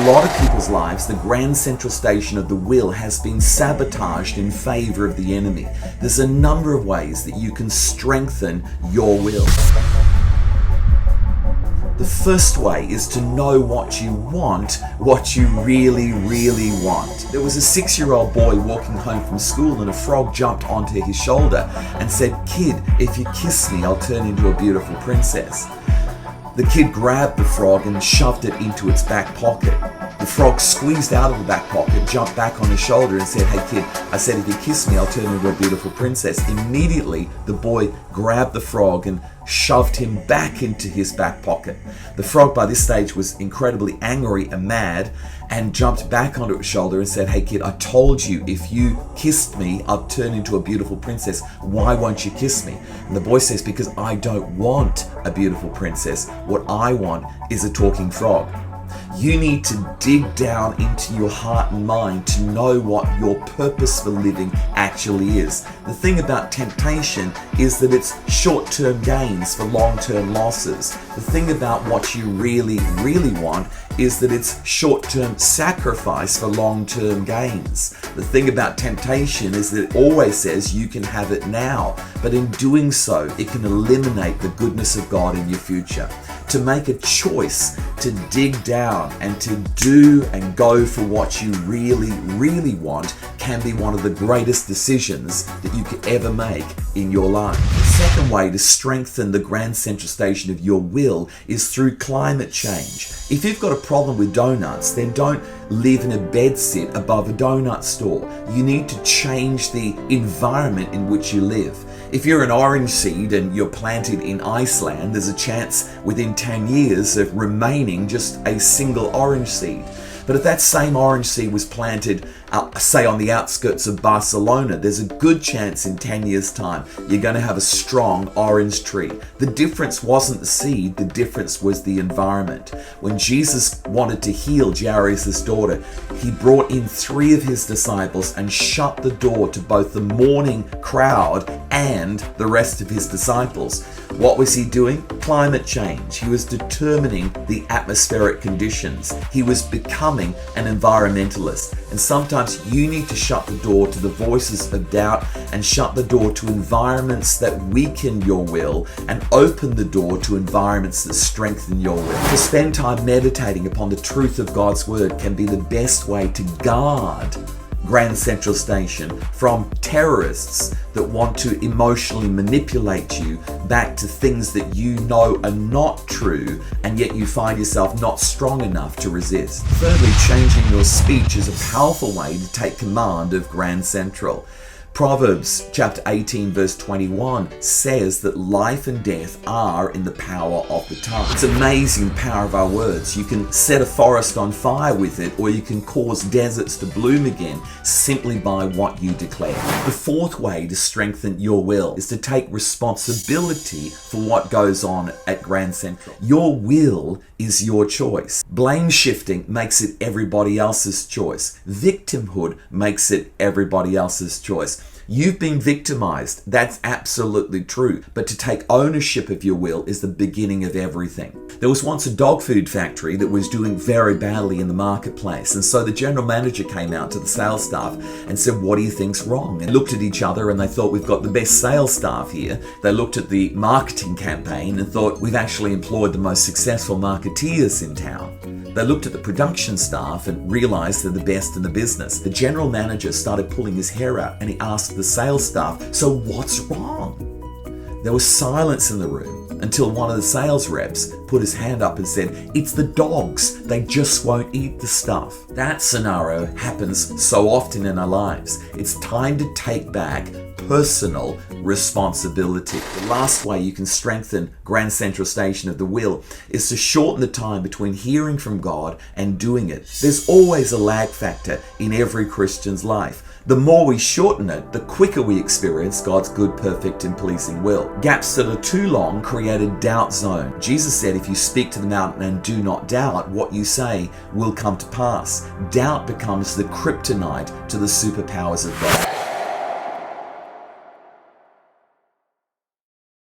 lot of people's lives, the grand central station of the will has been sabotaged in favor of the enemy. There's a number of ways that you can strengthen your will. The first way is to know what you want, what you really, really want. There was a 6-year-old boy walking home from school and a frog jumped onto his shoulder and said, "Kid, if you kiss me, I'll turn into a beautiful princess." The kid grabbed the frog and shoved it into its back pocket. The frog squeezed out of the back pocket, jumped back on his shoulder and said, "Hey kid, I said if you kiss me, I'll turn into a beautiful princess." Immediately, the boy grabbed the frog and shoved him back into his back pocket. The frog by this stage was incredibly angry and mad and jumped back onto its shoulder and said, "Hey kid, I told you if you kissed me, I'd turn into a beautiful princess. Why won't you kiss me?" And the boy says, "Because I don't want a beautiful princess. What I want is a talking frog." You need to dig down into your heart and mind to know what your purpose for living actually is. The thing about temptation is that it's short-term gains for long-term losses. The thing about what you really, really want is that it's short-term sacrifice for long-term gains. The thing about temptation is that it always says you can have it now, but in doing so, it can eliminate the goodness of God in your future. To make a choice to dig down and to do and go for what you really, really want can be one of the greatest decisions that you could ever make in your life. The second way to strengthen the grand central station of your will is through climate change. If you've got a problem with donuts, then don't live in a bedsit above a donut store. You need to change the environment in which you live. If you're an orange seed and you're planted in Iceland, there's a chance within 10 years of remaining just a single orange seed. But if that same orange seed was planted, say on the outskirts of Barcelona, there's a good chance in 10 years' time you're going to have a strong orange tree. The difference wasn't the seed, the difference was the environment. When Jesus wanted to heal Jairus' daughter, he brought in 3 of his disciples and shut the door to both the mourning crowd and the rest of his disciples. What was he doing? Climate change. He was determining the atmospheric conditions. He was becoming an environmentalist. And sometimes you need to shut the door to the voices of doubt and shut the door to environments that weaken your will and open the door to environments that strengthen your will. To spend time meditating upon the truth of God's word can be the best way to guard Grand Central Station from terrorists that want to emotionally manipulate you back to things that you know are not true, and yet you find yourself not strong enough to resist. Thirdly, changing your speech is a powerful way to take command of Grand Central. Proverbs chapter 18 verse 21 says that life and death are in the power of the tongue. It's amazing power of our words. You can set a forest on fire with it, or you can cause deserts to bloom again simply by what you declare. The fourth way to strengthen your will is to take responsibility for what goes on at Grand Central. Your will is your choice. Blame shifting makes it everybody else's choice. Victimhood makes it everybody else's choice. You've been victimized. That's absolutely true. But to take ownership of your will is the beginning of everything. There was once a dog food factory that was doing very badly in the marketplace. And so the general manager came out to the sales staff and said, "What do you think's wrong?" And looked at each other and they thought, "We've got the best sales staff here." They looked at the marketing campaign and thought, "We've actually employed the most successful marketeers in town." They looked at the production staff and realized they're the best in the business. The general manager started pulling his hair out and he asked the sales staff, "So what's wrong?" There was silence in the room until one of the sales reps put his hand up and said, "It's the dogs. They just won't eat the stuff." That scenario happens so often in our lives. It's time to take back personal responsibility. The last way you can strengthen Grand Central Station of the will is to shorten the time between hearing from God and doing it. There's always a lag factor in every Christian's life. The more we shorten it, the quicker we experience God's good, perfect, and pleasing will. Gaps that are too long create a doubt zone. Jesus said, if you speak to the mountain and do not doubt, what you say will come to pass. Doubt becomes the kryptonite to the superpowers of God.